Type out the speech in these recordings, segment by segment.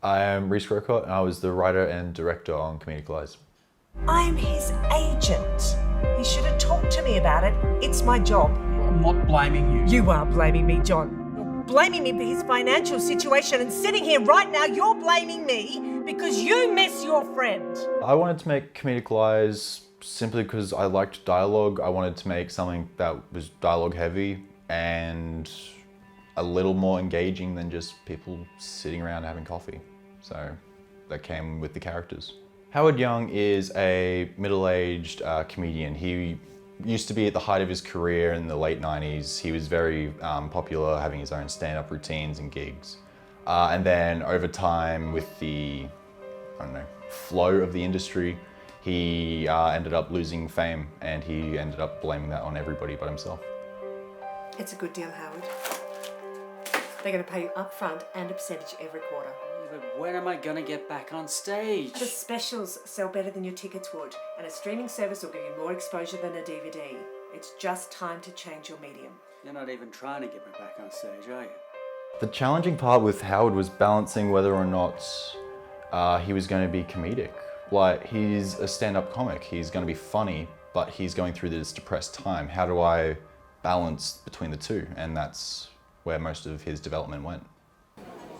I am Reece Grocott, and I was the writer and director on Comedic Lies. I'm his agent. He should have talked to me about it. It's my job. I'm not blaming you. You are blaming me, John. You're blaming me for his financial situation, and sitting here right now, you're blaming me because you miss your friend. I wanted to make Comedic Lies simply because I liked dialogue. I wanted to make something that was dialogue heavy and a little more engaging than just people sitting around having coffee. So that came with the characters. Howard Young is a middle-aged comedian. He used to be at the height of his career in the late 90s. He was very popular, having his own stand-up routines and gigs. And then over time, with the, flow of the industry, he ended up losing fame, and he ended up blaming that on everybody but himself. It's a good deal, Howard. They're going to pay you up front and a percentage every quarter. Yeah, but when am I going to get back on stage? The specials sell better than your tickets would, and a streaming service will give you more exposure than a DVD. It's just time to change your medium. You're not even trying to get me back on stage, are you? The challenging part with Howard was balancing whether or not he was going to be comedic. Like, he's a stand-up comic, he's going to be funny, but he's going through this depressed time. How do I balance between the two? And that's where most of his development went.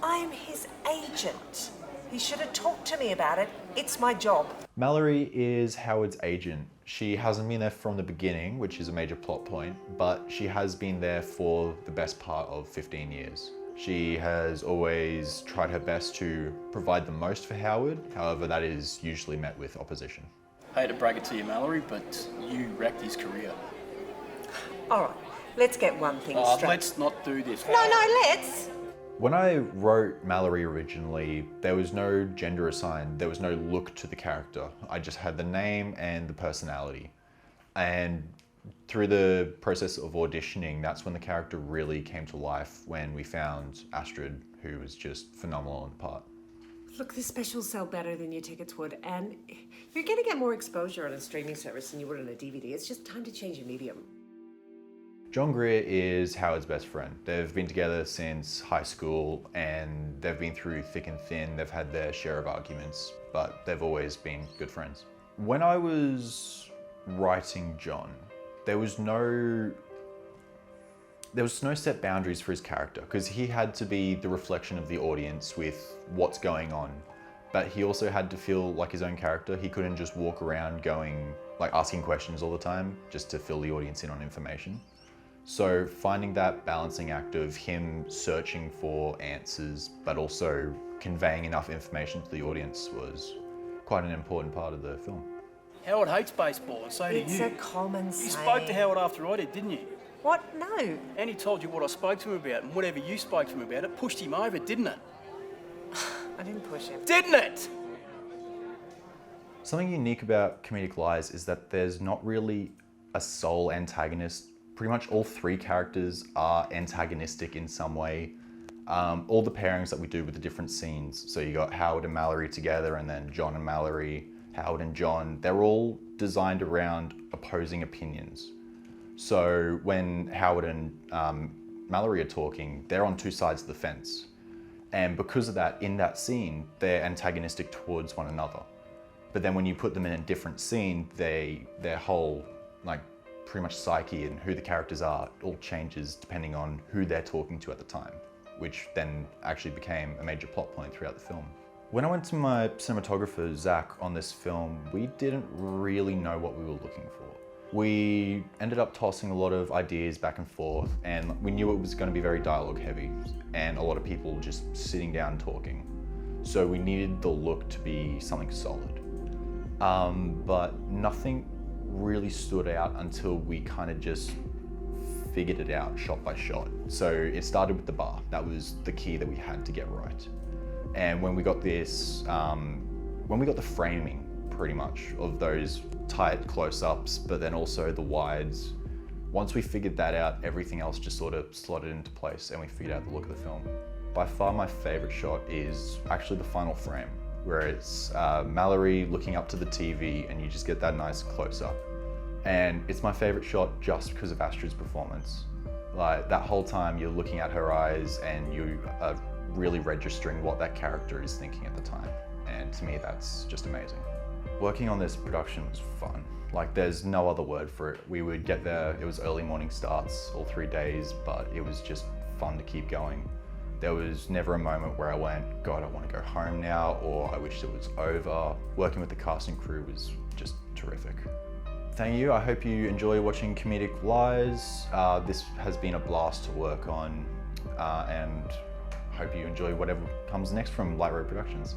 I'm his agent. He should have talked to me about it. It's my job. Mallory is Howard's agent. She hasn't been there from the beginning, which is a major plot point, but she has been there for the best part of 15 years. She has always tried her best to provide the most for Howard, however that is usually met with opposition. I hate to break it to you, Mallory, but you wrecked his career. All right, let's get one thing straight. Let's not do this. No, let's. When I wrote Mallory originally, there was no gender assigned, there was no look to the character. I just had the name and the personality. And through the process of auditioning, that's when the character really came to life, when we found Astrid, who was just phenomenal in the part. Look, the specials sell better than your tickets would, and you're going to get more exposure on a streaming service than you would on a DVD. It's just time to change your medium. John Greer is Howard's best friend. They've been together since high school, and they've been through thick and thin. They've had their share of arguments, but they've always been good friends. When I was writing John, there was no set boundaries for his character, because he had to be the reflection of the audience with what's going on. But he also had to feel like his own character. He couldn't just walk around asking questions all the time just to fill the audience in on information. So finding that balancing act of him searching for answers, but also conveying enough information to the audience was quite an important part of the film. Howard hates baseball, and so do you. It's a common You saying. spoke to Howard after I did, didn't you? What? No. And he told you what I spoke to him about, and whatever you spoke to him about, it pushed him over, didn't it? I didn't push him. Didn't it? Something unique about Comedic Lies is that there's not really a sole antagonist. Pretty much all three characters are antagonistic in some way. All the pairings that we do with the different scenes, so you got Howard and Mallory together, and then John and Mallory, Howard and John, they're all designed around opposing opinions. So when Howard and Mallory are talking, they're on two sides of the fence. And because of that, in that scene, they're antagonistic towards one another. But then when you put them in a different scene, their whole, pretty much psyche and who the characters are, it all changes depending on who they're talking to at the time, which then actually became a major plot point throughout the film. When I went to my cinematographer, Zach, on this film, we didn't really know what we were looking for. We ended up tossing a lot of ideas back and forth, and we knew it was going to be very dialogue heavy and a lot of people just sitting down talking. So we needed the look to be something solid. But nothing really stood out until we kind of just figured it out shot by shot. So it started with the bar. That was the key that we had to get right. And when we got this, when we got the framing pretty much of those tight close-ups, but then also the wides, once we figured that out, everything else just sort of slotted into place and we figured out the look of the film. By far my favorite shot is actually the final frame, where it's Mallory looking up to the TV and you just get that nice close-up. And it's my favorite shot just because of Astrid's performance. Like, that whole time you're looking at her eyes and you are really registering what that character is thinking at the time. And to me, that's just amazing. Working on this production was fun. Like, there's no other word for it. We would get there, it was early morning starts all 3 days, but it was just fun to keep going. There was never a moment where I went, God, I want to go home now, or I wish it was over. Working with the cast and crew was just terrific. Thank you. I hope you enjoy watching Comedic Lies. This has been a blast to work on, and hope you enjoy whatever comes next from Light Road Productions.